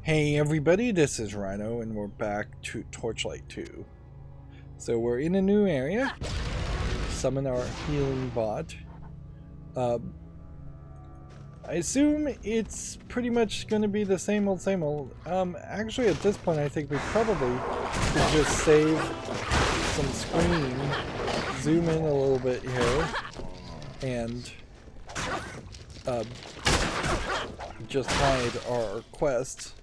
Hey everybody, this is Rydo and we're back to Torchlight 2. So we're in a new area. Summon our healing bot. I assume it's pretty much going to be the same old, same old. Actually at this point I think we probably could just save some screen, zoom in a little bit here, and just hide our quest.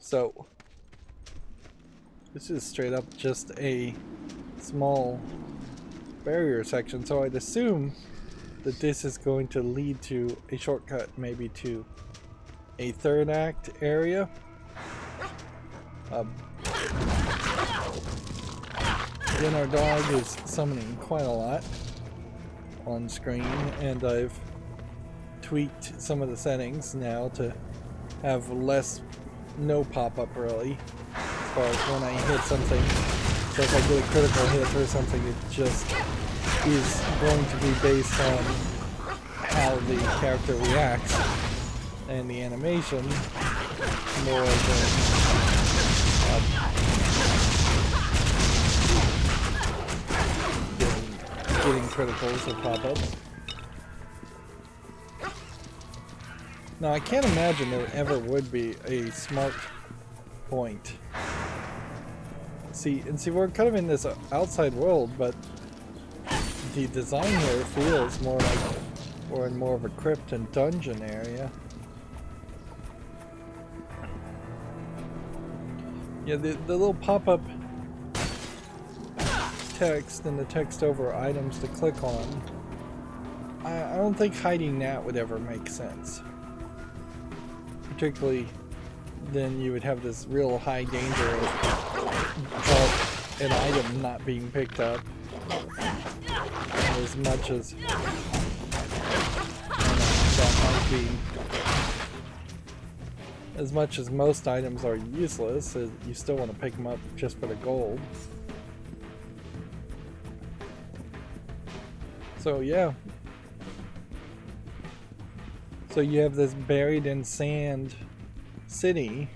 So, this is straight up just a small barrier section, so I'd assume that this is going to lead to a shortcut, maybe to a third act area. Then our dog is summoning quite a lot on screen, and I've tweaked some of the settings now to have no pop-up really, as far as when I hit something. So if I get a critical hit or something, it just is going to be based on how the character reacts and the animation more than getting criticals or pop-ups. Now I can't imagine there ever would be a smart point. See, we're kind of in this outside world, but the design here feels more like we're in more of a crypt and dungeon area. Yeah, the little pop-up text and the text over items to click on, I don't think hiding that would ever make sense. Particularly, then you would have this real high danger of an item not being picked up. As much as that might be, as much as most items are useless, you still want to pick them up just for the gold. So yeah. So you have this buried in sand city.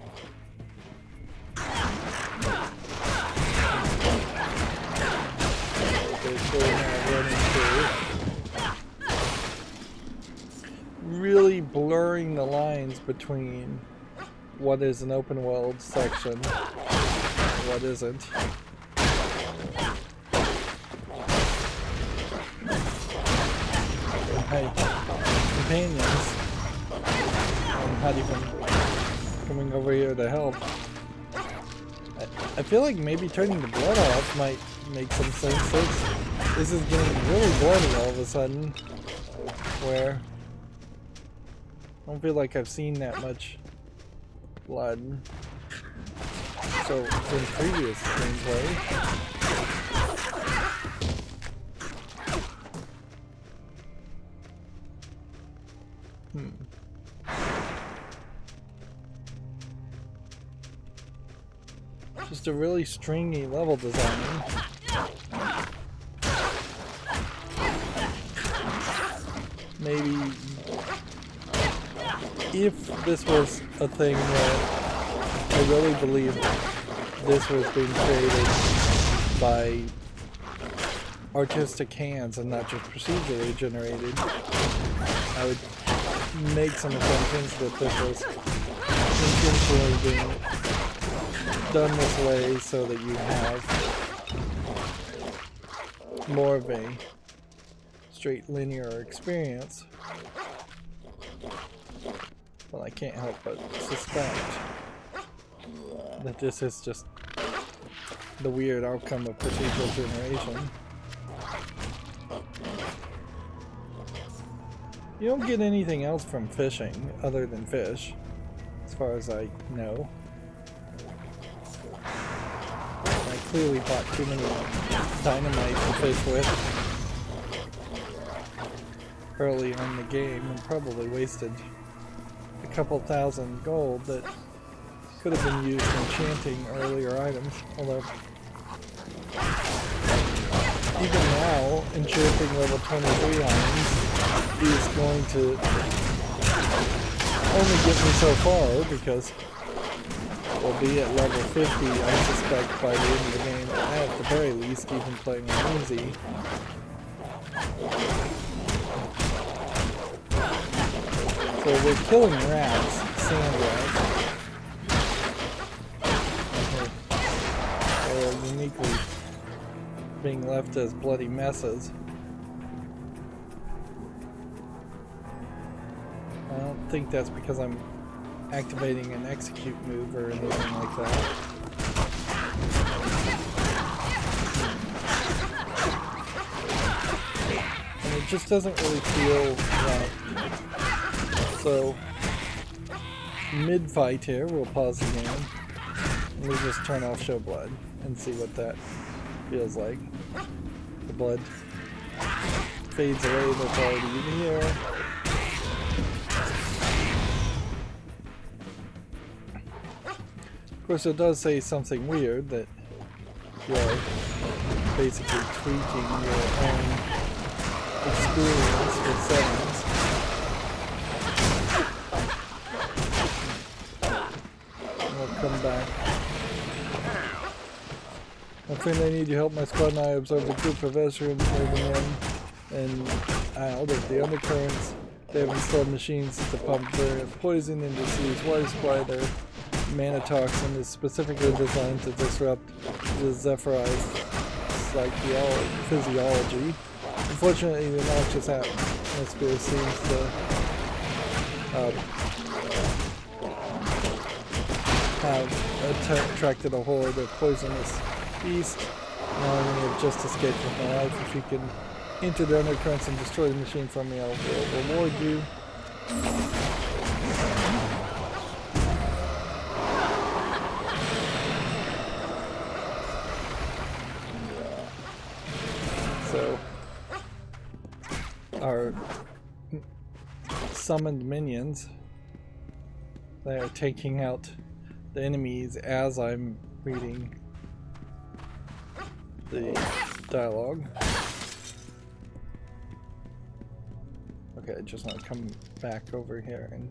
Really blurring the lines between what is an open world section and what isn't. My companions, I'm not even coming over here to help. I feel like maybe turning the blood off might make some sense. This is getting really bloody all of a sudden, where I don't feel like I've seen that much blood. So in previous gameplay. Just a really stringy level design. Maybe if this was a thing where I really believe this was being created by artistic hands and not just procedurally generated, I would make some assumptions that this was intentionally being done this way so that you have more of a straight linear experience. Well, I can't help but suspect that this is just the weird outcome of procedural generation. You don't get anything else from fishing other than fish, as far as I know. I clearly bought too many dynamite to fish with early on in the game and probably wasted a couple thousand gold that could have been used enchanting earlier items, although even now enchanting level 23 items is going to only get me so far because we'll be at level 50, I suspect, by the end of the game, at the very least, even playing on easy. So we're killing rats, sand rats. They're uniquely being left as bloody messes. I don't think that's because I'm activating an execute move or anything like that. And it just doesn't really feel right. So, mid-fight here, we'll pause the game. And we'll just turn off show blood and see what that feels like. The blood fades away that's already in here. Of course, it does say something weird that you're basically tweaking your own experience with settings. And we'll come back. My friend, I need your help. My squad and I observed a group of Ezrans moving in and out of the undercurrents. They have installed machines to pump their poison into seas water supply. Their mana toxin is specifically designed to disrupt the Zephyr's physiology. Unfortunately, the noxious atmosphere seems to have attracted a horde of poisonous beasts. Now I have just escaped with my life. If you can enter the undercurrents and destroy the machine for me, I will reward you. So, our summoned minions, they are taking out the enemies as I'm reading the dialogue. Okay, I just want to come back over here and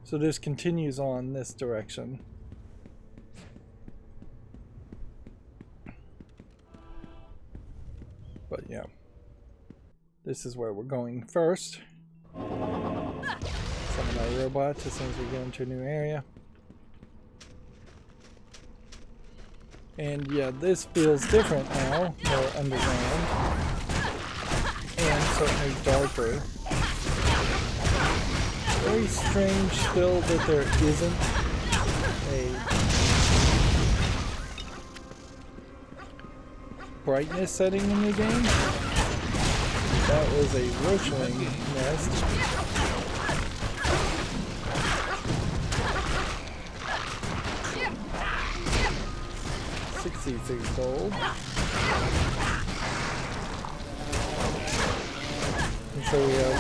so this continues on this direction. But yeah, this is where we're going first. Summon our robot as soon as we get into a new area. And yeah, this feels different now, more underground, and certainly darker. Very strange still that there isn't a brightness setting in the game. That was a roachling nest. 66 gold. And so we have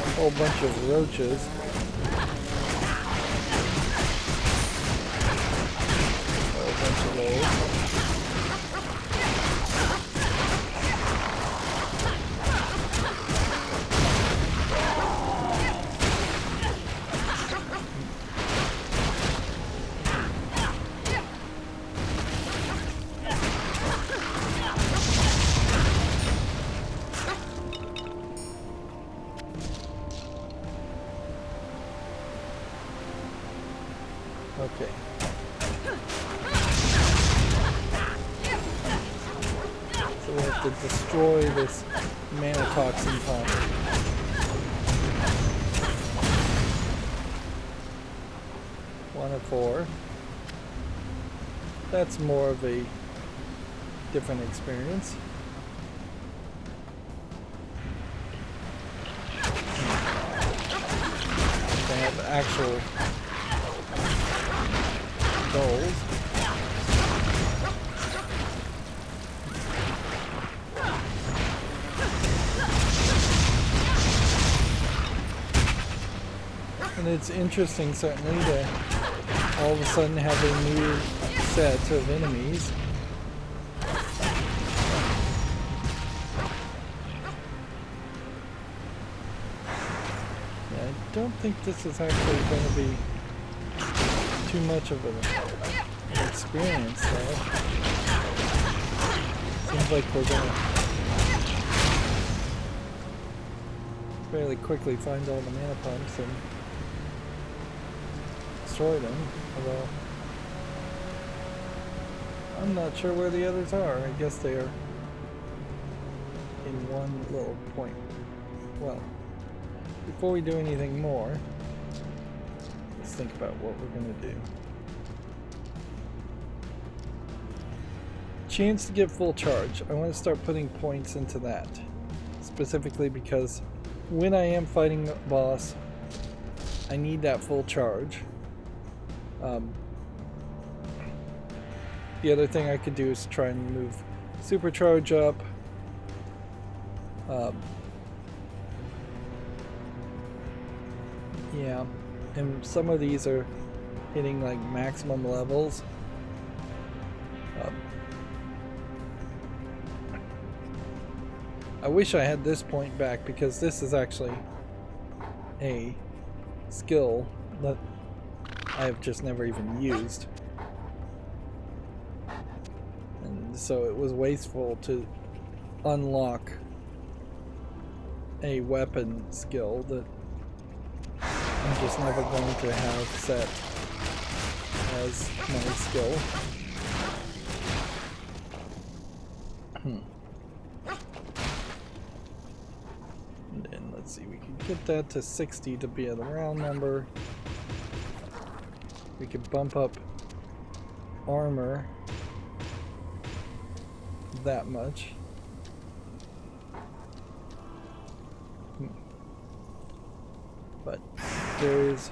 a whole bunch of roaches. A whole bunch of those. Okay. So we have to destroy this mana toxin pump. One of 4. That's more of a different experience. They have actual goals. And it's interesting certainly to all of a sudden have a new set of enemies. don't think this is actually going to be too much of an experience, though. Seems like we're going to fairly quickly find all the mana pumps and destroy them, although I'm not sure where the others are. I guess they are in one little point. Well, before we do anything more, let's think about what we're going to do. Chance to get full charge. I want to start putting points into that. Specifically because when I am fighting a boss, I need that full charge. The other thing I could do is try and move supercharge up. Yeah, and some of these are hitting like maximum levels. I wish I had this point back because this is actually a skill that I have just never even used. And so it was wasteful to unlock a weapon skill that I'm just never going to have set as my skill. And then let's see, we can get that to 60 to be a round number. We could bump up armor that much. But there is,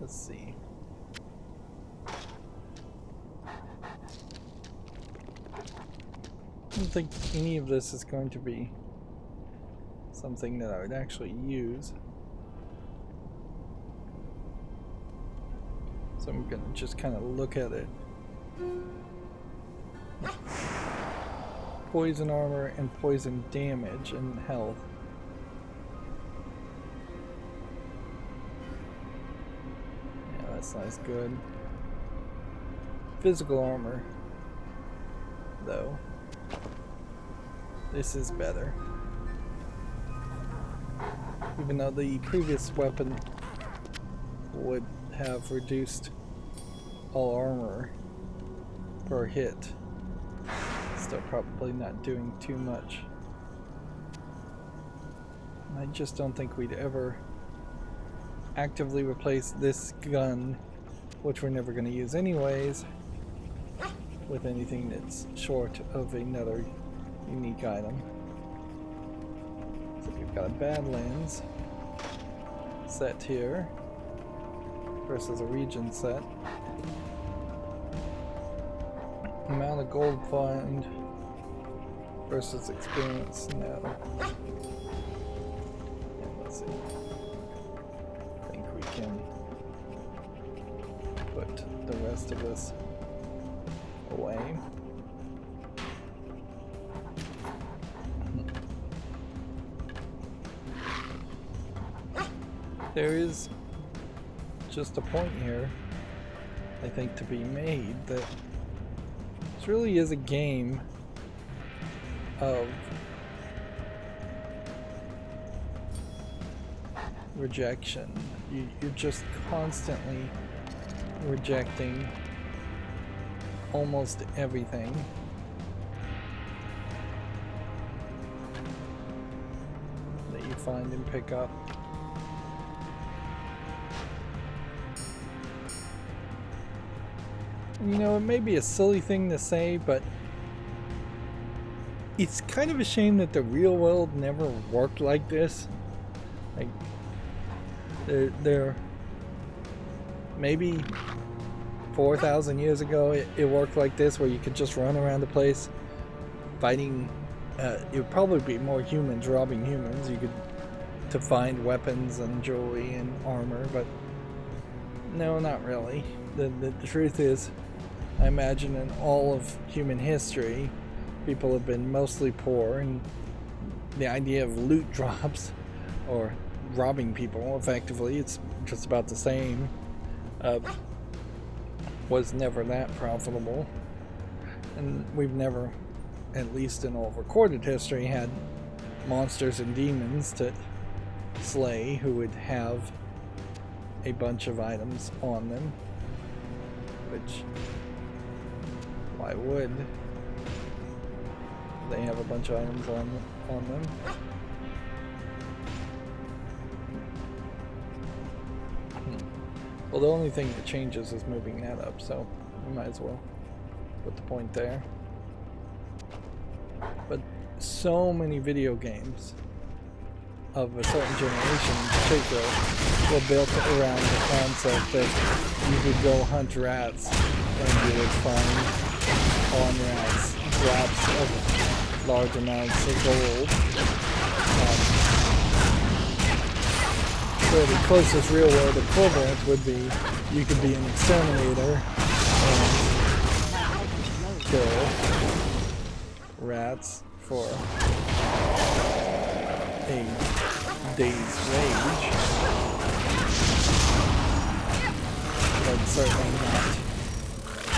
let's see. I don't think any of this is going to be something that I would actually use. So I'm going to just kind of look at it. Poison armor and poison damage and health. Yeah, that's nice, good. Physical armor, though. This is better. Even though the previous weapon would have reduced all armor per hit. Still probably not doing too much. I just don't think we'd ever actively replace this gun, which we're never going to use anyways, with anything that's short of another unique item. So we've got a Badlands set here versus a region set. Amount of gold find versus experience. No. And let's see. I think we can put the rest of this away. There is just a point here, I think, to be made that this really is a game of rejection. You're just constantly rejecting almost everything. That you find and pick up. You know, it may be a silly thing to say, but it's kind of a shame that the real world never worked like this. Like, there maybe 4,000 years ago it worked like this, where you could just run around the place fighting. It would probably be more humans robbing humans. You could to find weapons and jewelry and armor, but no, not really. The truth is, I imagine in all of human history, people have been mostly poor, and the idea of loot drops or robbing people effectively. It's just about the same. Was never that profitable, and we've never, at least in all recorded history, had monsters and demons to slay who would have a bunch of items on them, which, why would they have a bunch of items on them? Well, the only thing that changes is moving that up, so we might as well put the point there. But so many video games of a certain generation in particular were built around the concept that you could go hunt rats and you would find on rats drops of large amounts of gold. So the closest real world equivalent would be you could be an exterminator and kill rats for a day's wage, but certainly not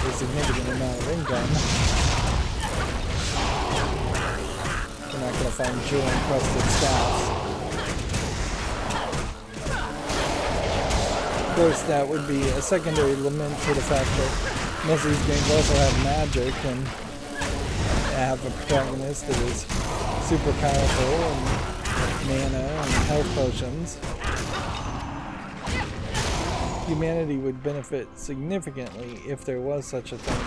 a significant amount of income. You're not going to find jewel-encrusted staffs. Of course, that would be a secondary lament to the fact that most of these games also have magic and have a protagonist that is super powerful and mana and health potions. Humanity would benefit significantly if there was such a thing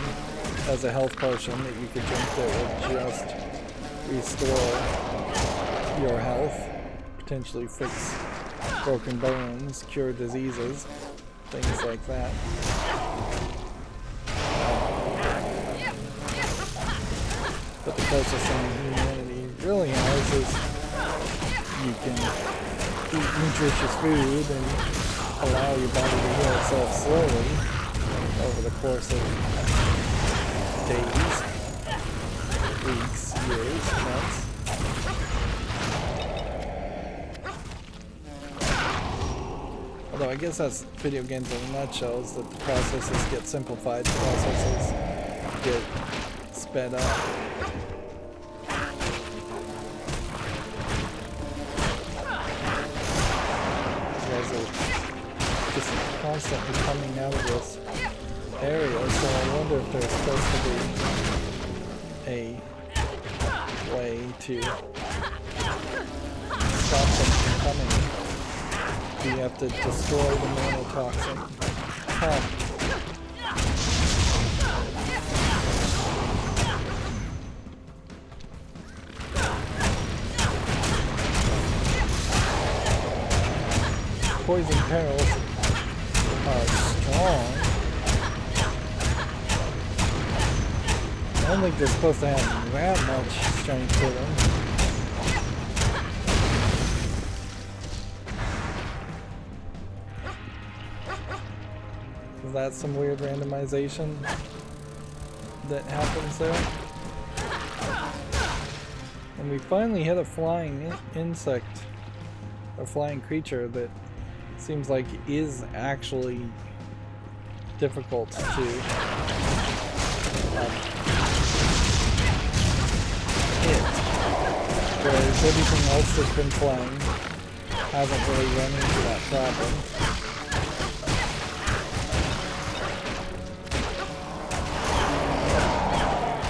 as a health potion that you could drink that would just restore your health, potentially fix broken bones, cure diseases, things like that. But the closest thing humanity really has is you can eat nutritious food and allow your body to heal itself slowly over the course of days, weeks, years, months. Although I guess that's video games in a nutshell, is that the processes get simplified, the processes get sped up. Just constantly coming out of this area, so I wonder if there's supposed to be a way to stop them from coming. You have to destroy the nanotoxin. Huh. Poison perils are strong. I don't think they're supposed to have that much strength to them. Is that some weird randomization that happens there? And we finally hit a flying insect, a flying creature that seems like is actually difficult to hit. Whereas everything else that's been flying hasn't really run into that problem.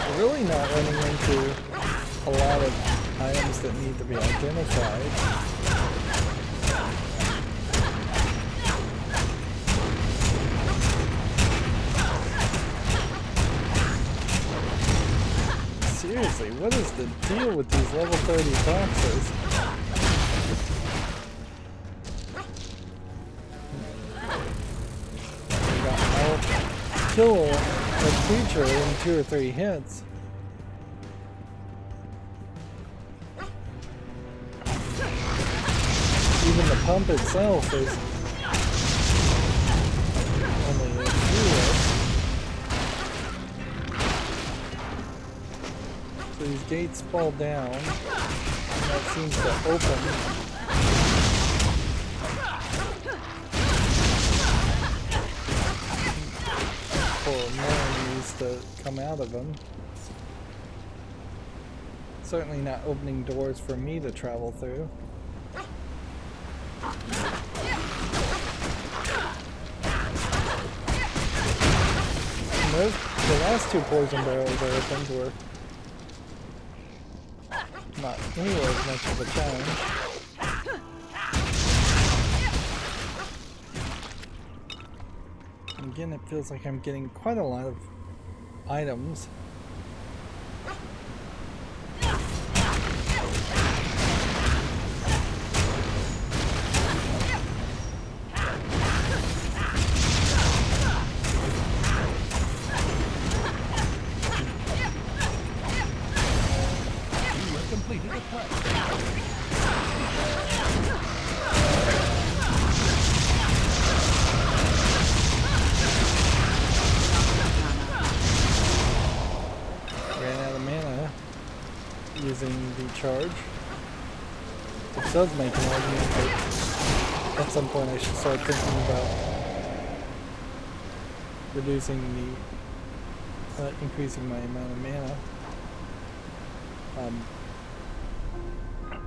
We're really not running into a lot of items that need to be identified. Seriously, what is the deal with these level 30 boxes? I'll kill a creature in 2 or 3 hits. Even the pump itself is only a few hits. So these gates fall down, and that seems to open for more enemies to come out of them. Certainly not opening doors for me to travel through. And the last two poison barrels I opened were not anywhere as much of a challenge. And again, it feels like I'm getting quite a lot of items. Charge, which does make an argument that at some point I should start thinking about reducing the increasing my amount of mana,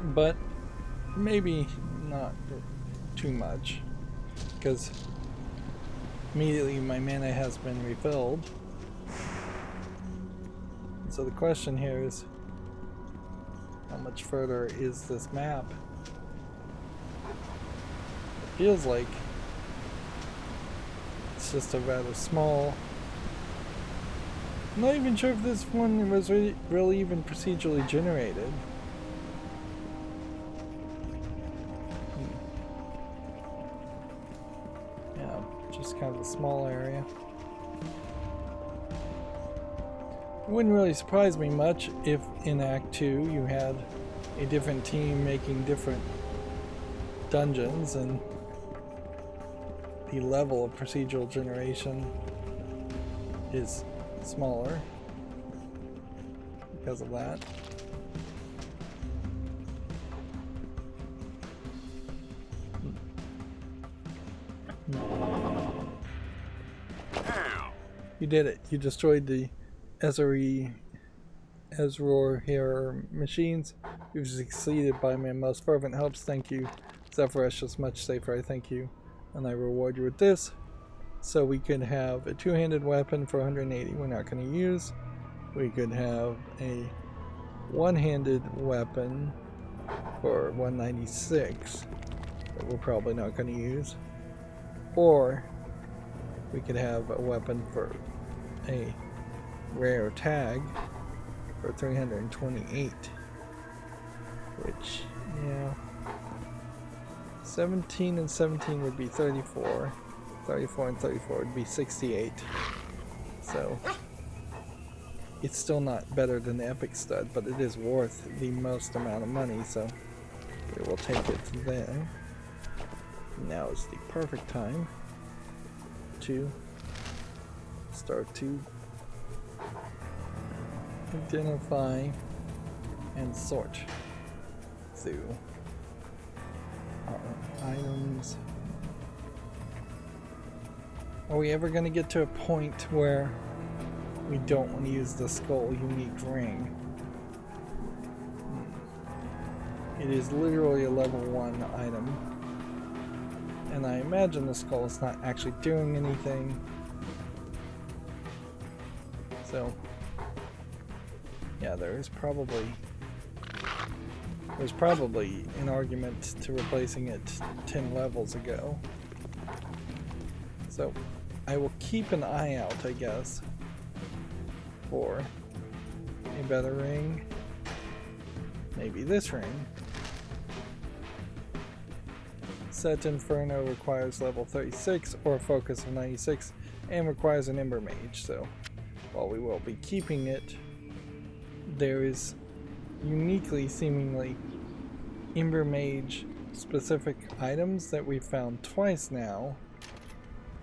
but maybe not too much, because immediately my mana has been refilled. So the question here is, how much further is this map? It feels like it's just a rather small... I'm not even sure if this one was really even procedurally generated. Yeah, just kind of a small area. It wouldn't really surprise me much if in Act 2 you had a different team making different dungeons and the level of procedural generation is smaller because of that. You did it. You destroyed the Ezror here machines. You've succeeded by my most fervent hopes. Thank you. Zephyresh is much safer, I thank you. And I reward you with this. So we could have a two-handed weapon for 180 we're not going to use. We could have a one-handed weapon for 196 that we're probably not going to use. Or we could have a weapon for a rare tag for 328, which, yeah, 17 and 17 would be 34, 34 and 34 would be 68, so it's still not better than the epic stud, but it is worth the most amount of money, so we will take it there. Now is the perfect time to start to identify and sort through our items. Are we ever going to get to a point where we don't want to use the skull unique ring? It is literally a level 1 item, and I imagine the skull is not actually doing anything, so yeah, there's probably an argument to replacing it 10 levels ago. So I will keep an eye out, I guess, for a better ring. Maybe this ring. Set Inferno requires level 36 or a focus of 96 and requires an Ember Mage, so while we will be keeping it, there is uniquely, seemingly, Ember Mage specific items that we've found twice now,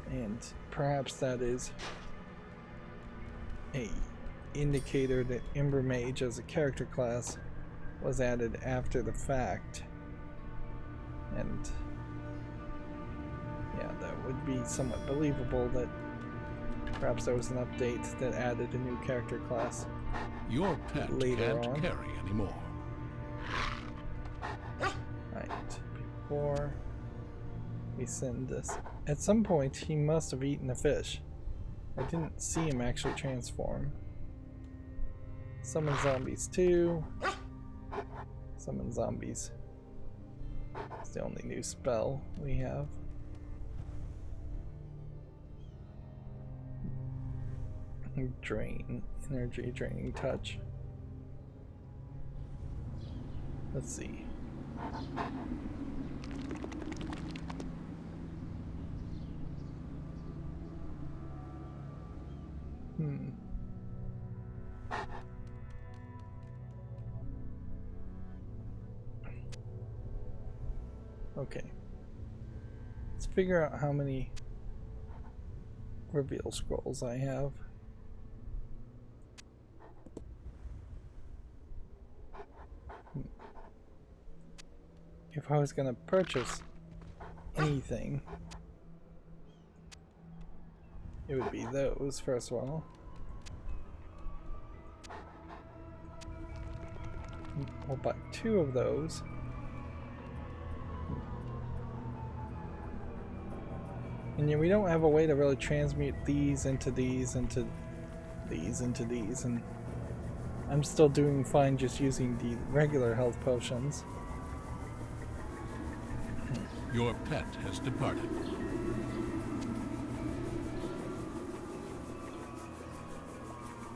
and perhaps that is a indicator that Ember Mage as a character class was added after the fact, and yeah, that would be somewhat believable that Perhaps there was an update that added a new character class. Your pet later can't on. carry anymore. Right, before we send this. At some point, he must have eaten a fish. I didn't see him actually transform. Summon zombies too. Summon zombies. It's the only new spell we have. Drain. Energy draining touch. Let's see. Okay. Let's figure out how many reveal scrolls I have. If I was gonna purchase anything, it would be those, first of all. We'll buy 2 of those. And yet we don't have a way to really transmute these into these, into these, into these, and I'm still doing fine just using the regular health potions. Your pet has departed.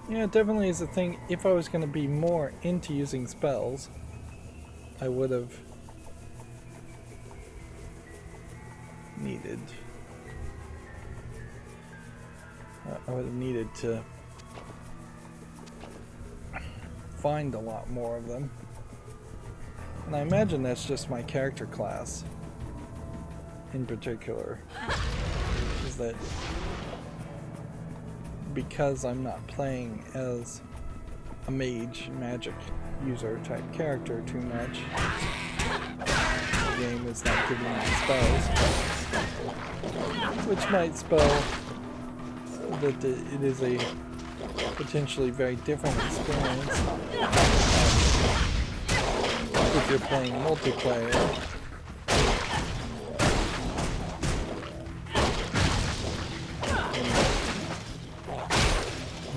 Yeah, it definitely is a thing. If I was going to be more into using spells, I would have needed to find a lot more of them. And I imagine that's just my character class in particular, is that because I'm not playing as a mage, magic user type character too much, the game is not giving me spells, which might spell that it is a potentially very different experience if you're playing multiplayer.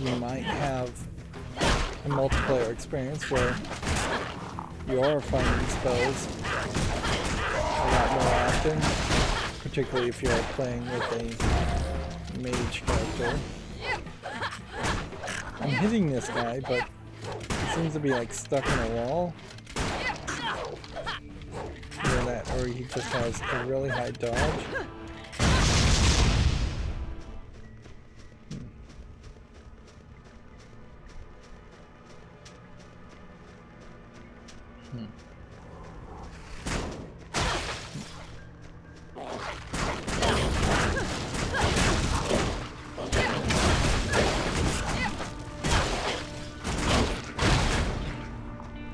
You might have a multiplayer experience where you are finding spells a lot more often, particularly if you're playing with a mage character. I'm hitting this guy, but he seems to be like stuck in a wall. Either that, or he just has a really high dodge.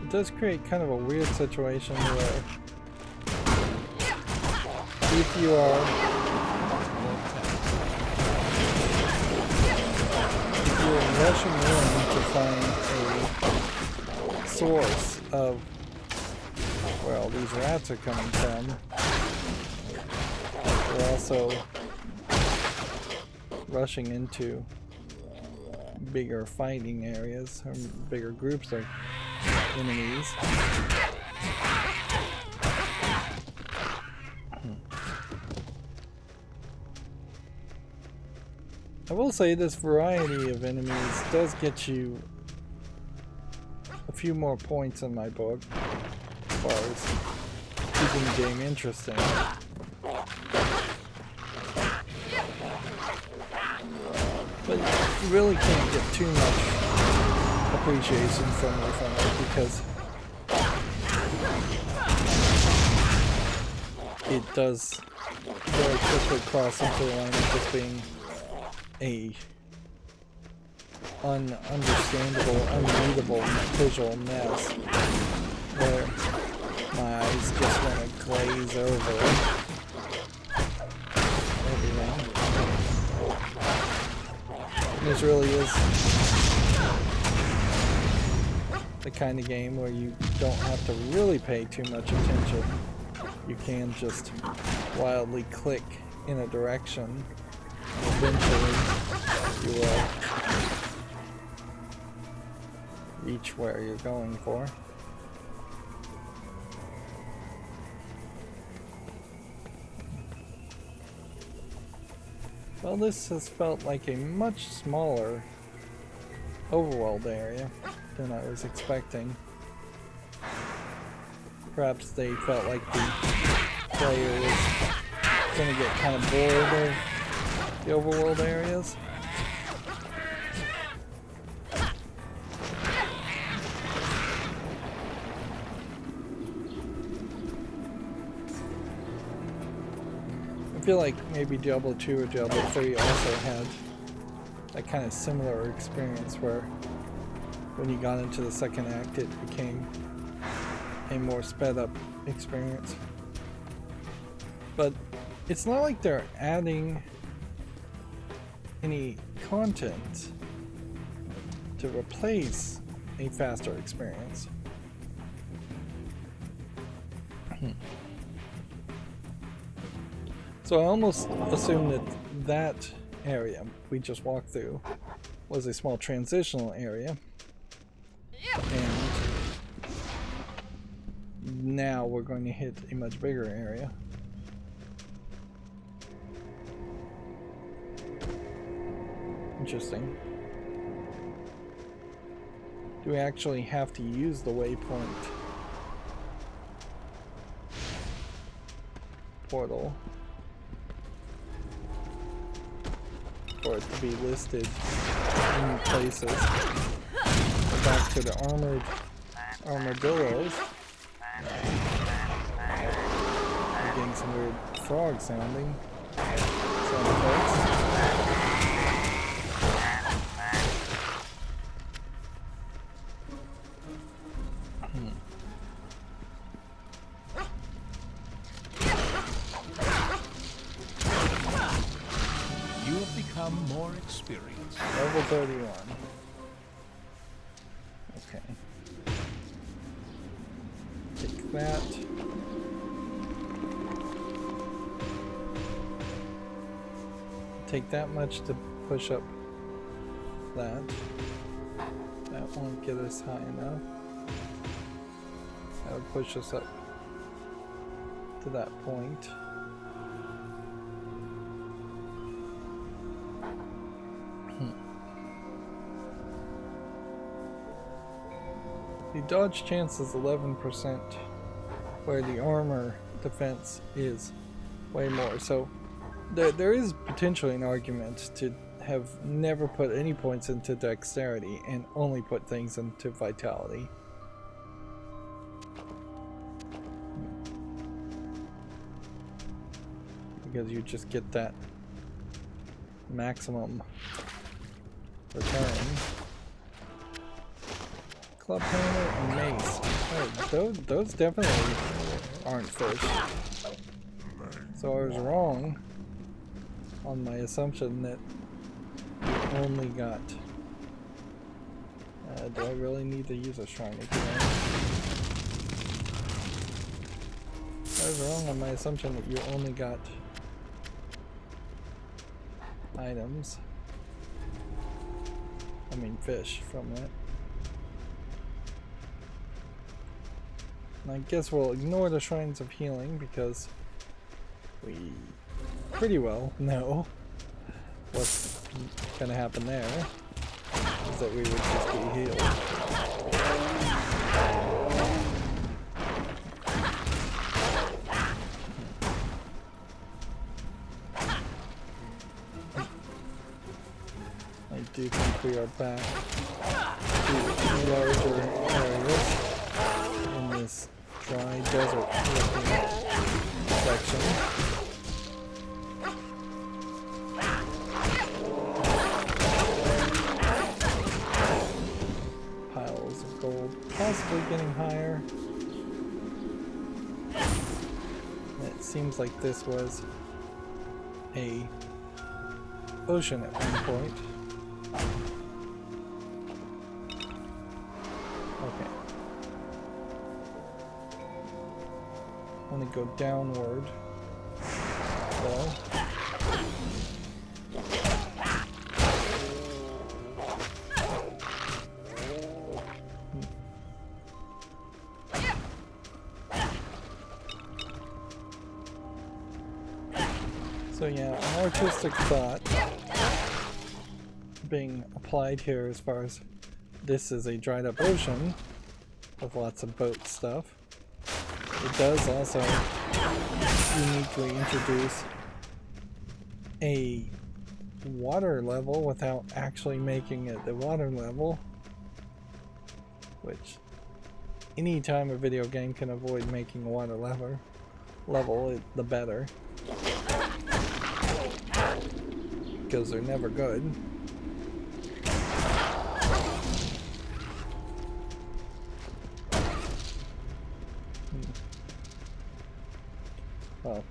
It does create kind of a weird situation where if you are rushing in to find a source of where all these rats are coming from, you're also rushing into bigger fighting areas or bigger groups of enemies. I will say this variety of enemies does get you a few more points in my book as far as keeping the game interesting. But you really can't get too much appreciation from it because it does very quickly cross into the line of just being a ununderstandable, unreadable visual mess where my eyes just want to glaze over everything. really is the kind of game where you don't have to really pay too much attention. You can just wildly click in a direction. Eventually, you will reach where you're going for. Well, this has felt like a much smaller overworld area than I was expecting. Perhaps they felt like the player was going to get kind of bored of the overworld areas. I feel like maybe Diablo 2 or Diablo 3 also had that kind of similar experience where when you got into the second act it became a more sped up experience. But it's not like they're adding any content to replace a faster experience. So I almost assumed that that area we just walked through was a small transitional area. And now we're going to hit a much bigger area. Interesting. Do we actually have to use the waypoint portal for it to be listed in places? Go back to the armadillos. I'm getting some weird frog sounding sound effects. You have become more experienced. Level 31. Okay. Take that. Take that much to push up that. That won't get us high enough. That would push us up to that point. The dodge chance is 11%, where the armor defense is way more. So there is potentially an argument to have never put any points into dexterity and only put things into vitality. Because you just get that maximum return. Club hammer and mace. Oh, those definitely aren't fish. So I was wrong on my assumption that you only got... do I really need to use a shrine again? I was wrong on my assumption that you only got items. I mean fish from it. And I guess we'll ignore the shrines of healing because we pretty well know what's gonna happen there, is that we would just be healed. I do think we are back to larger areas in this dry desert looking section. Piles of gold, possibly getting higher. It seems like this was a ocean at one point. Okay. I want to go downward. So. So yeah, an artistic thought being applied here as far as this is a dried up ocean with lots of boat stuff. It does also uniquely introduce a water level without actually making it the water level, which anytime a video game can avoid making a water level, the better. Because they're never good. Well,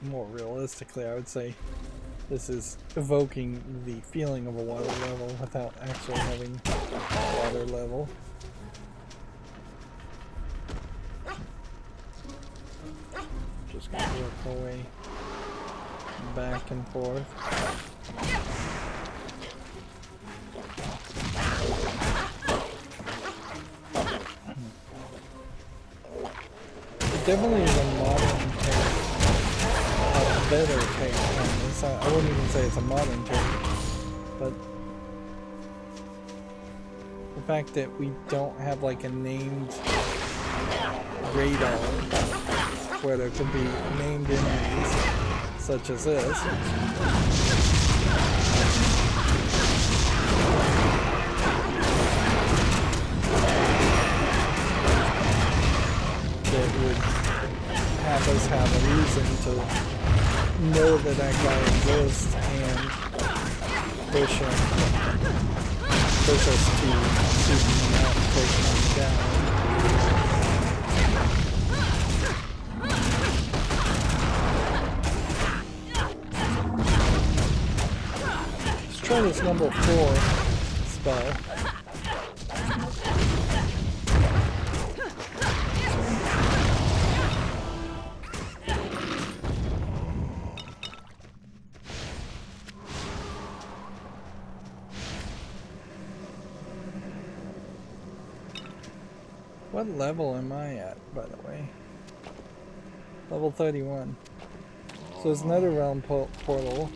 more realistically, I would say this is evoking the feeling of a water level without actually having a water level. Just gonna work our way back and forth. It definitely is a modern take, a better take on this. I wouldn't even say it's a modern take, but the fact that we don't have like a named radar where there could be named enemies such as this. That would have us have a reason to know that that guy exists and push us to seek him out and take him down. Try this number 4 spell. What level am I at, by the way? Level 31. So there's another realm portal,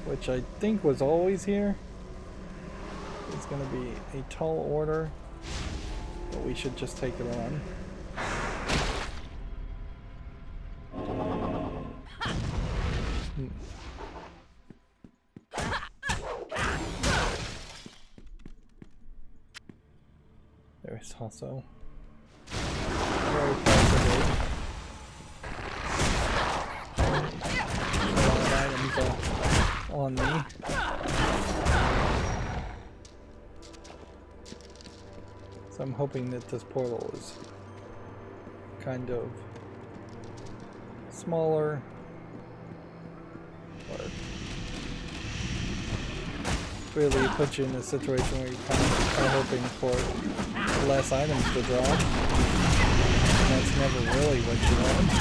which I think was always here. It's going to be a tall order, but we should just take it on. There's also very possible a lot of items on me. So I'm hoping that this portal is kind of smaller, or really put you in a situation where you're kind of hoping for less items to drop, and that's never really what you want.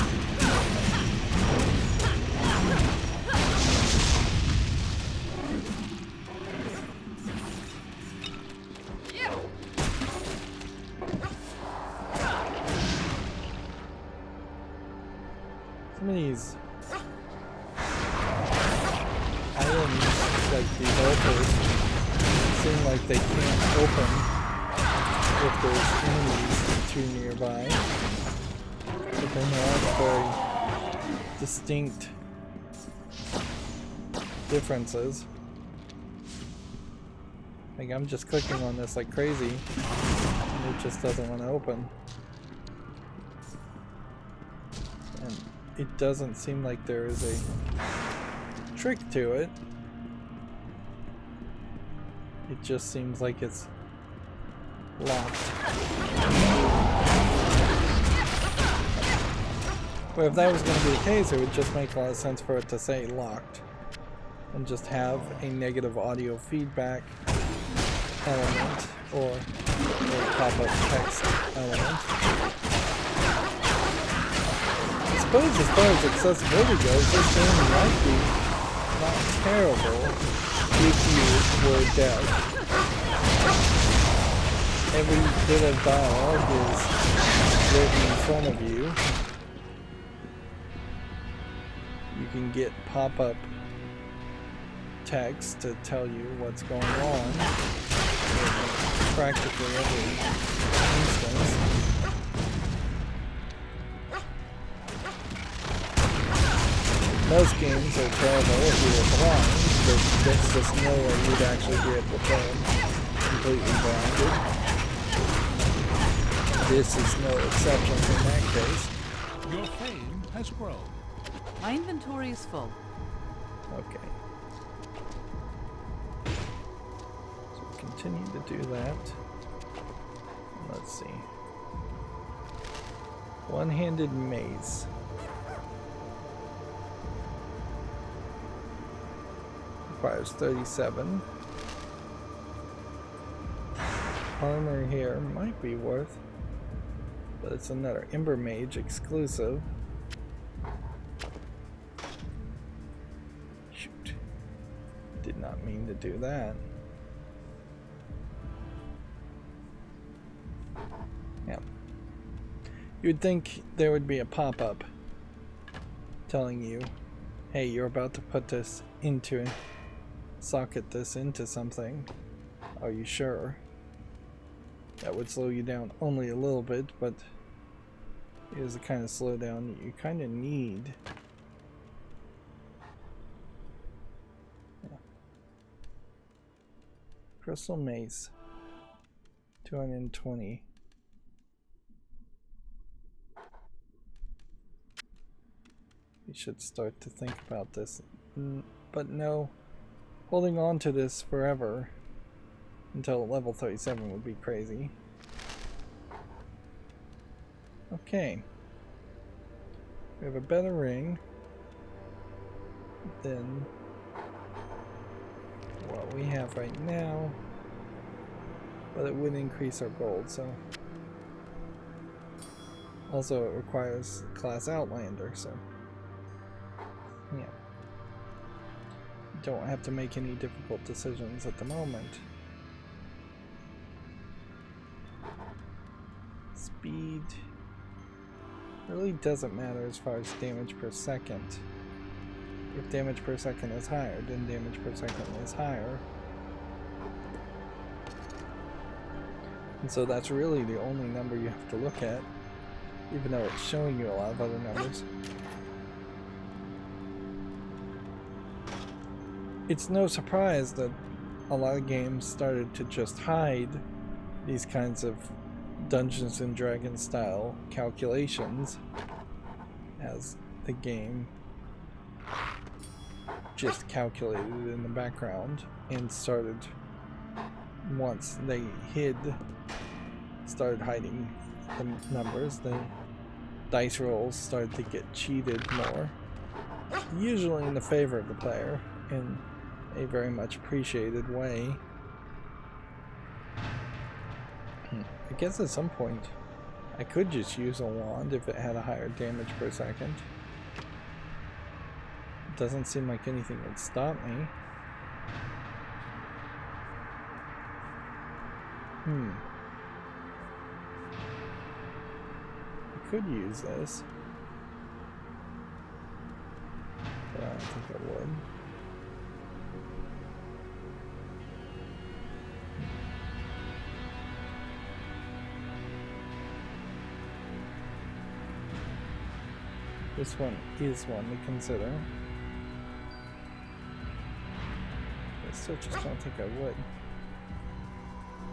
Some of these items, like these altars, seem like they can't open if there's enemies too nearby. But then there are very distinct differences. Like I'm just clicking on this like crazy, and it just doesn't want to open. And it doesn't seem like there is a trick to it. It just seems like it's locked. But if that was going to be the case, it would just make a lot of sense for it to say locked. and just have a negative audio feedback element or a pop-up text element. I suppose as far as accessibility goes, this game might be not terrible if you were deaf. Every bit of dialogue is written in front of you. You can get pop-up text to tell you what's going on in practically every instance. Most games are terrible if you were blind, but there's just no way you'd actually be able to play them completely blinded. This is no exception in that case. Your fame has grown. My inventory is full. Okay. So continue to do that. Let's see. One-handed mace. Requires 37. Armor here might be worth, but it's another Ember Mage exclusive. Shoot. Did not mean to do that. Yeah. You'd think there would be a pop-up telling you, hey, you're about to put this into, socket this into something. Are you sure? That would slow you down only a little bit, but it is the kind of slowdown that you kind of need. Yeah. Crystal Mace. 220. You should start to think about this. But no, holding on to this forever until level 37 would be crazy. Okay. We have a better ring than what we have right now, but it would increase our gold, so. Also, it requires class Outlander, so. Yeah. Don't have to make any difficult decisions at the moment. Speed really doesn't matter as far as damage per second. If damage per second is higher, then damage per second is higher. And so that's really the only number you have to look at, even though it's showing you a lot of other numbers. It's no surprise that a lot of games started to just hide these kinds of Dungeons and Dragons style calculations as the game just calculated in the background and started, once they started hiding the numbers, the dice rolls started to get cheated more, usually in the favor of the player in a very much appreciated way. I guess at some point I could just use a wand if it had a higher damage per second. It doesn't seem like anything would stop me. I could use this, but I don't think I would. This one is one to consider. I still just don't think I would.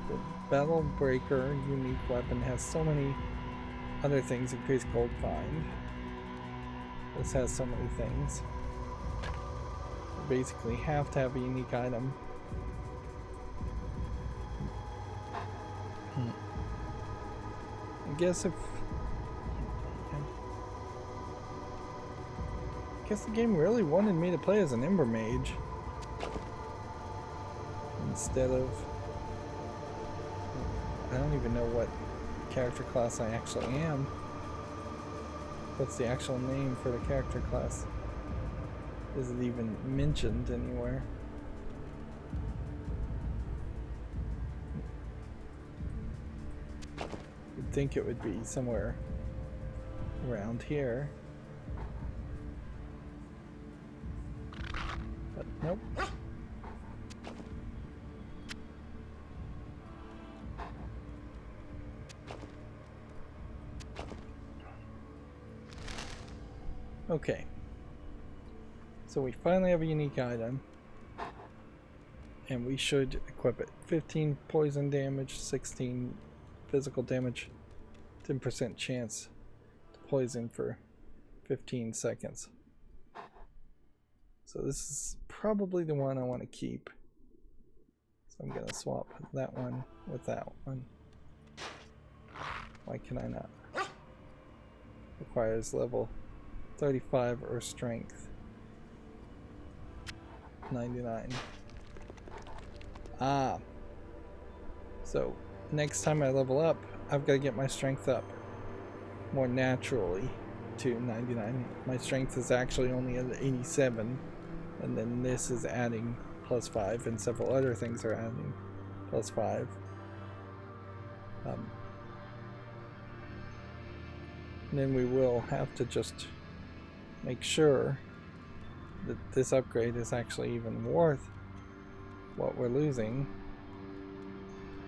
The Battle Breaker unique weapon has so many other things. Increase gold find. This has so many things. You basically have to have a unique item. I guess if I guess the game really wanted me to play as an Ember Mage. instead of... I don't even know what character class I actually am. What's the actual name for the character class? Is it even mentioned anywhere? You'd think it would be somewhere around here. But nope. Okay. So we finally have a unique item. And we should equip it. 15 poison damage, 16 physical damage, 10% chance to poison for 15 seconds. So this is probably the one I want to keep. So I'm going to swap that one with that one. Why can I not? Requires level 35 or strength 99. Ah. So next time I level up, I've got to get my strength up more naturally to 99. My strength is actually only at 87, and then this is adding +5, and several other things are adding +5. And then we will have to just make sure that this upgrade is actually even worth what we're losing.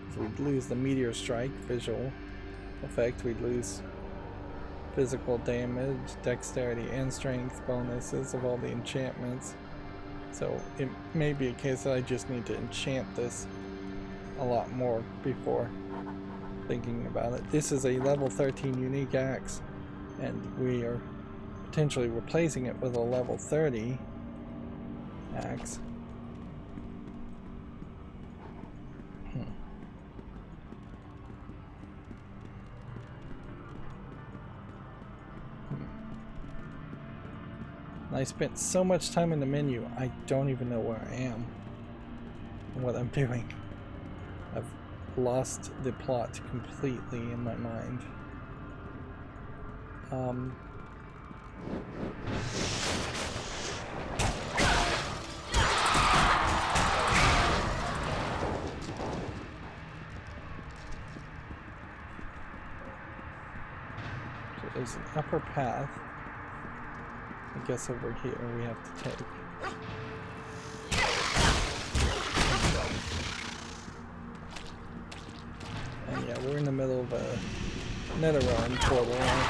If we'd lose the meteor strike visual effect, we'd lose physical damage, dexterity, and strength bonuses of all the enchantments. So it may be a case that I just need to enchant this a lot more before thinking about it. This is a level 13 unique axe, and we are potentially replacing it with a level 30 axe. I spent so much time in the menu, I don't even know where I am and what I'm doing. I've lost the plot completely in my mind. So there's an upper path. I guess over here we have to take. And yeah, we're in the middle of a Netherrealm portal, aren't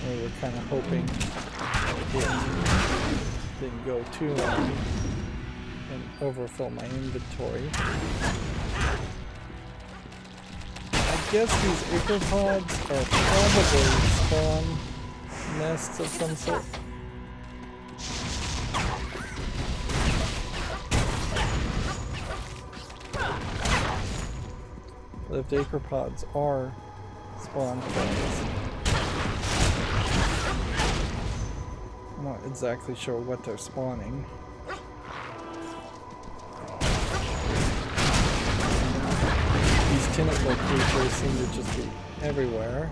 we? We were kind of hoping it didn't go too long and overfill my inventory. I guess these ichorpods are probably spawn nests of some sort. But if the ichorpods are spawn things, I'm not exactly sure what they're spawning. Tentacle creatures seem to just be everywhere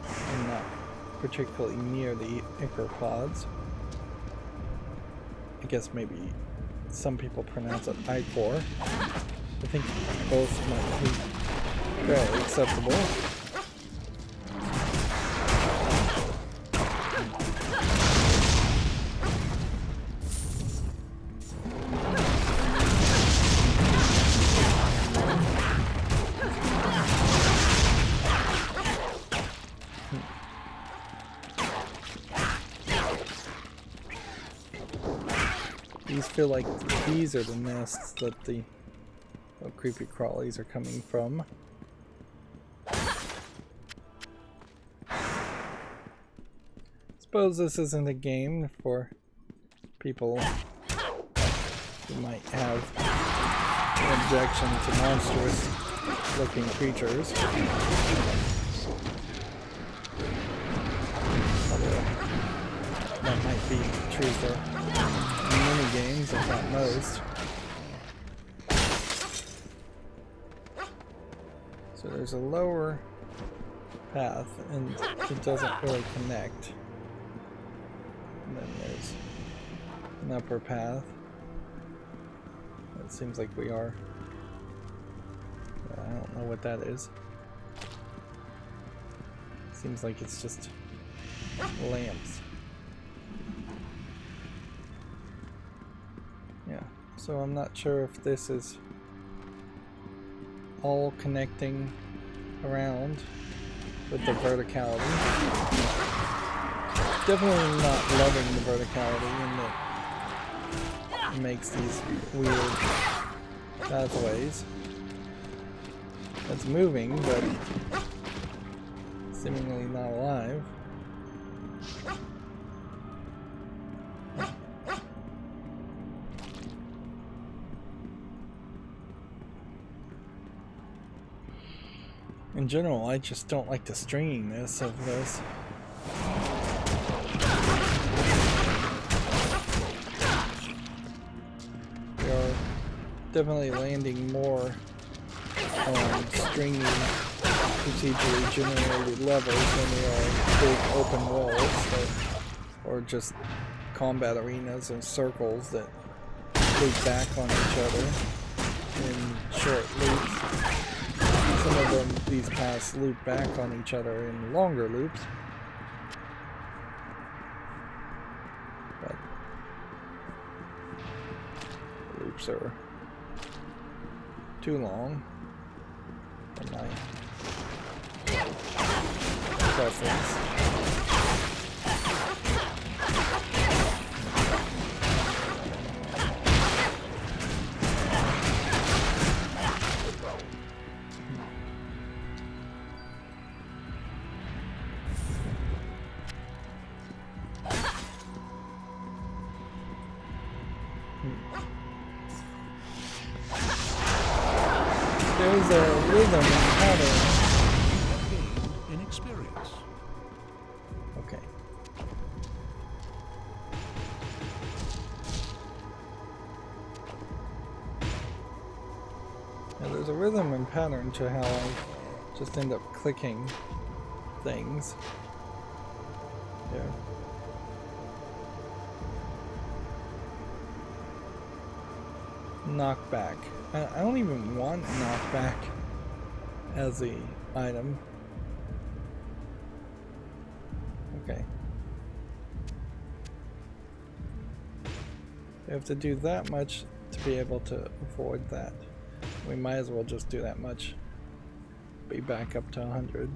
and not particularly near the ichorpods. I guess maybe some people pronounce it ichor. I think both might be very acceptable. These feel like these are the nests that the creepy crawlies are coming from. Suppose this isn't a game for people who might have an objection to monstrous looking creatures. Although that might be true for many games, if not most. So there's a lower path, and it doesn't really connect. And then there's an upper path. It seems like we are. I don't know what that is. Seems like it's just lamps. Yeah, so I'm not sure if this is all connecting around with the verticality. Definitely not loving the verticality, and it makes these weird pathways. It's moving, but seemingly not alive. In general, I just don't like the stringiness of this. We are definitely landing more on stringy, procedurally generated levels than we are big open worlds or just combat arenas and circles that loop back on each other in short loops. Some of them, these paths loop back on each other in longer loops. But loops are too long for my preference. There's a rhythm and pattern. In experience. Okay. Now there's a rhythm and pattern to how I just end up clicking things. There. Knockback. I don't even want knockback as the item. Okay. We have to do that much to be able to avoid that. We might as well just do that much. Be back up to 100.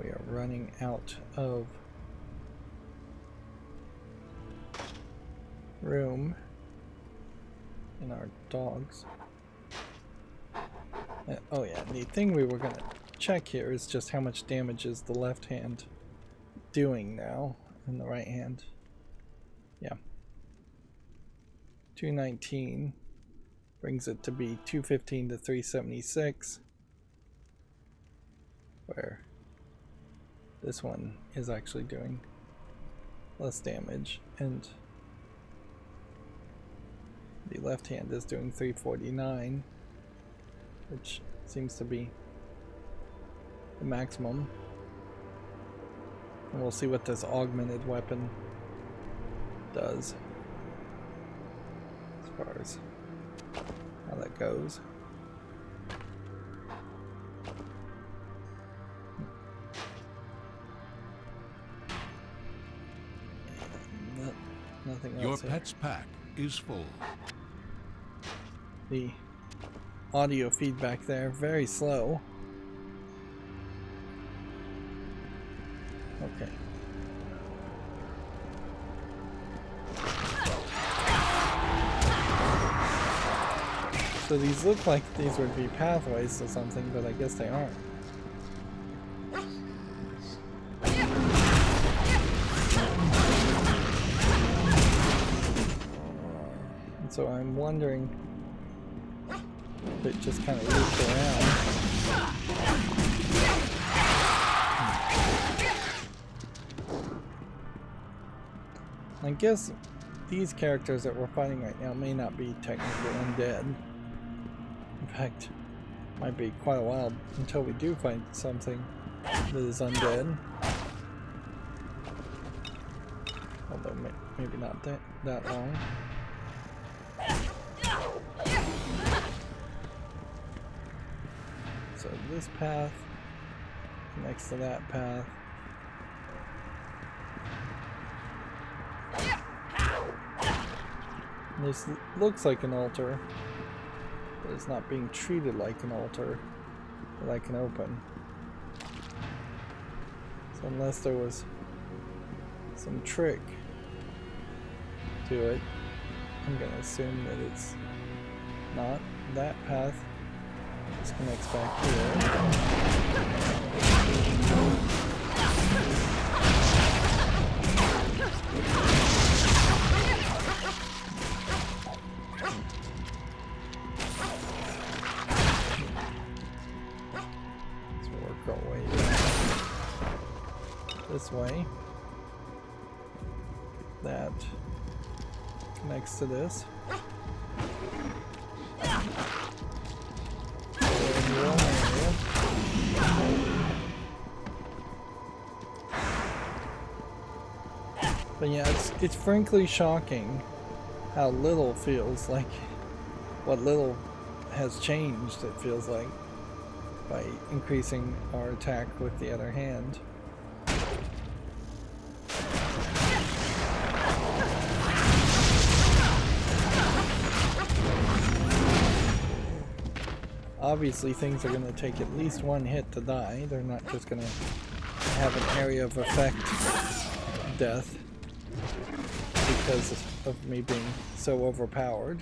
We are running out of room in our dogs. Oh yeah, the thing we were gonna check here is just how much damage is the left hand doing now and the right hand. Yeah. 219 brings it to be 215 to 376, where this one is actually doing less damage, and the left hand is doing 349, which seems to be the maximum. And we'll see what this augmented weapon does as far as how that goes. Nothing else. Your here. pet's pack is full. The audio feedback there, very slow. Okay. So these look like these would be pathways to something, but I guess they aren't. And so I'm wondering if it just kind of loops around. I guess these characters that we're fighting right now may not be technically undead. In fact, might be quite a while until we do find something that is undead. Although maybe not that long. So this path connects to that path. This looks like an altar, but it's not being treated like an altar that I can open. So unless there was some trick to it, I'm gonna assume that it's not. That path just connects back here. This way. That connects to this. But yeah, it's frankly shocking how little feels like, what little has changed, it feels like, by increasing our attack with the other hand. Obviously things are going to take at least one hit to die. They're not just going to have an area of effect death because of me being so overpowered.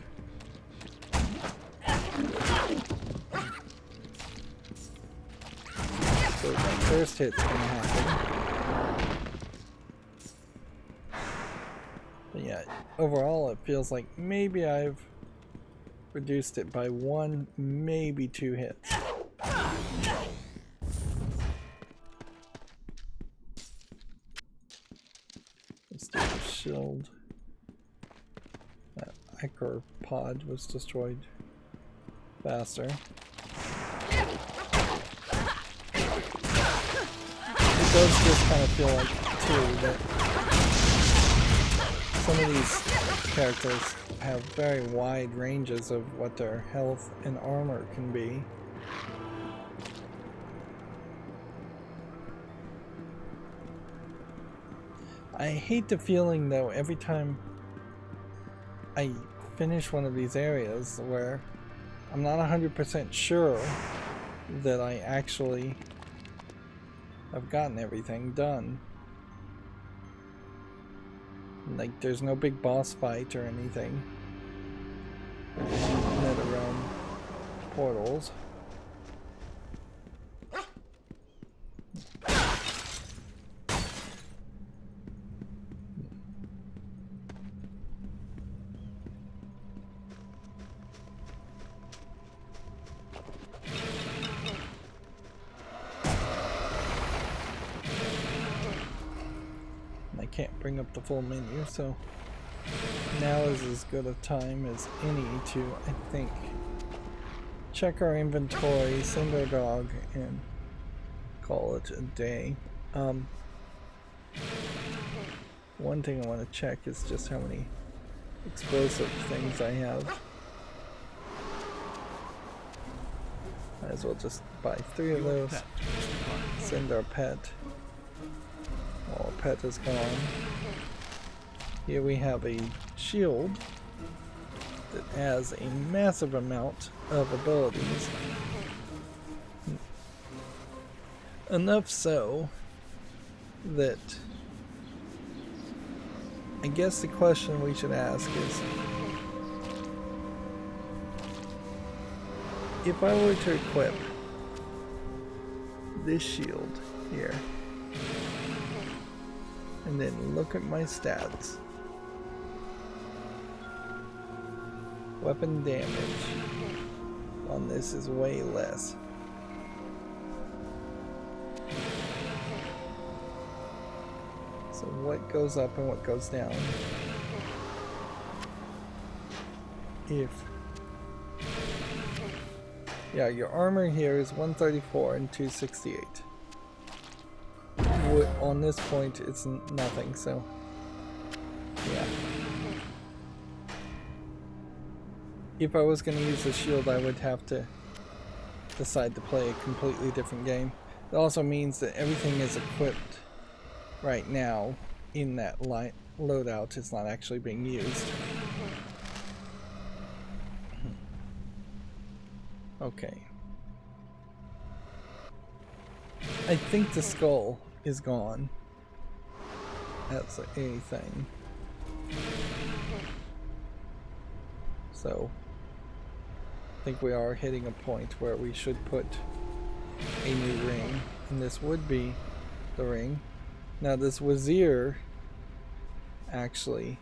So my first hit's going to happen. But yeah, overall it feels like maybe I've reduced it by 1, maybe 2 hits. Let's do the shield. That Ichor pod was destroyed faster. It does just kind of feel like, too, that some of these characters have very wide ranges of what their health and armor can be. I hate the feeling though every time I finish one of these areas where I'm not 100% sure that I actually have gotten everything done. Like there's no big boss fight or anything. Netherrealm portals. I can't bring up the full menu, so now is as good a time as any to, I think, check our inventory, send our dog, and call it a day. One thing I want to check is just how many explosive things I have. Might as well just buy 3 of those, send our pet. Well, our pet is gone. Here we have a shield that has a massive amount of abilities. Enough so that I guess the question we should ask is, if I were to equip this shield here and then look at my stats, weapon damage on this is way less. So So what goes up and what goes down? Yeah, your armor here is 134 and 268. On this point, it's nothing, so yeah. If I was going to use the shield, I would have to decide to play a completely different game. It also means that everything is equipped right now in that loadout. It's not actually being used. Okay. I think the skull is gone. That's a thing. So, I think we are hitting a point where we should put a new ring. And this would be the ring. Now this Wazir actually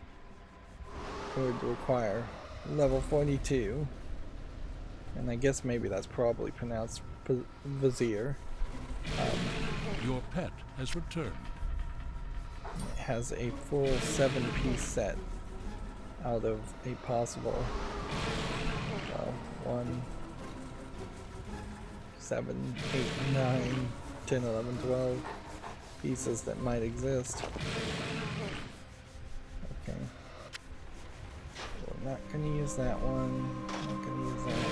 would require level 42. And I guess maybe that's probably pronounced Vizier. Your pet has returned. It has a full 7-piece set out of a possible 1, 7, 8, 9, 10, 11, 12 pieces that might exist. Okay. We're not going to use that one. Not going to use that.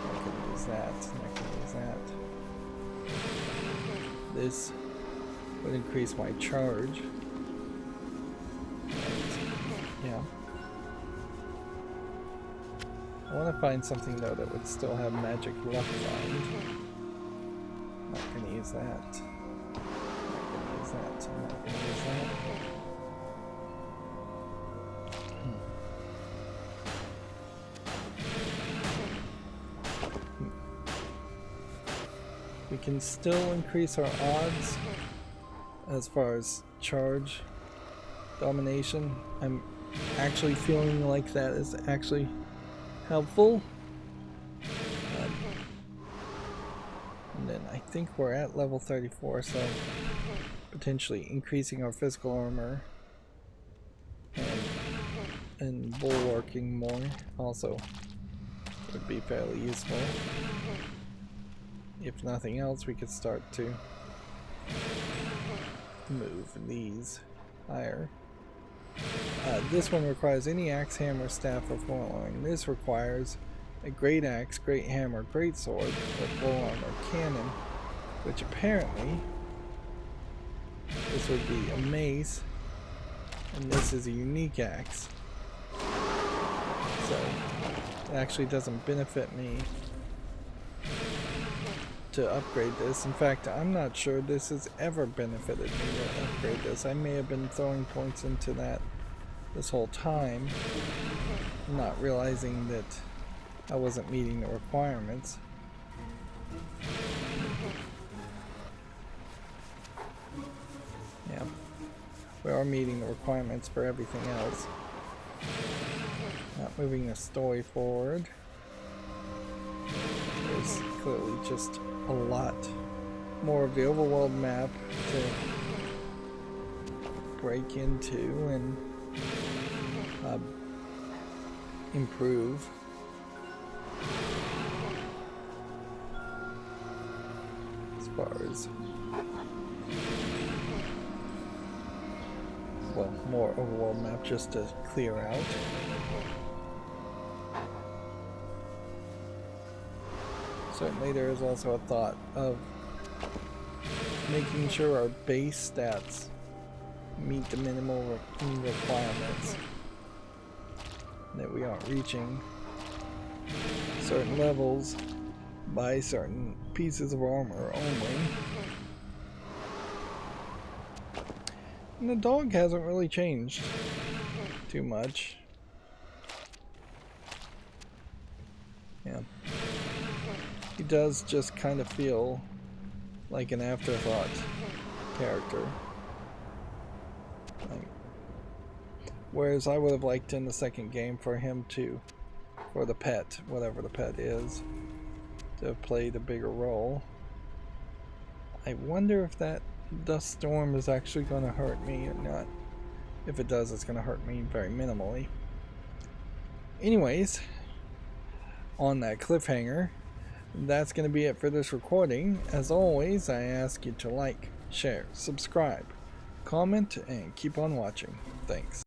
Not going to use that. Not going to use that. This would increase my charge. Yeah. I want to find something though that would still have magic luck find. Not going to use that. Not going to use that. I'm not going to use that. We can still increase our odds as far as charge domination. I'm actually feeling like that is actually helpful. And then I think we're at level 34, so potentially increasing our physical armor and bulwarking more also would be fairly useful. If nothing else, we could start to move these higher. This one requires any axe, hammer, staff, or forearm. This requires a great axe, great hammer, great sword, or forearm or cannon, which apparently this would be a mace, and this is a unique axe. So it actually doesn't benefit me to upgrade this. In fact, I'm not sure this has ever benefited me to upgrade this. I may have been throwing points into that this whole time, not realizing that I wasn't meeting the requirements. Yeah, we are meeting the requirements for everything else. Not moving the story forward. There's clearly just a lot more of the overworld map to break into and improve. As far as, well, more overworld map just to clear out. Certainly there is also a thought of making sure our base stats meet the minimal requirements, that we aren't reaching certain levels by certain pieces of armor only. And the dog hasn't really changed too much. Yeah. He does just kind of feel like an afterthought character. Whereas I would have liked in the second game for him to, for the pet, whatever the pet is, to have played a bigger role. I wonder if that dust storm is actually going to hurt me or not. If it does, it's going to hurt me very minimally. Anyways, on that cliffhanger, that's going to be it for this recording. As always, I ask you to like, share, subscribe, comment, and keep on watching. Thanks.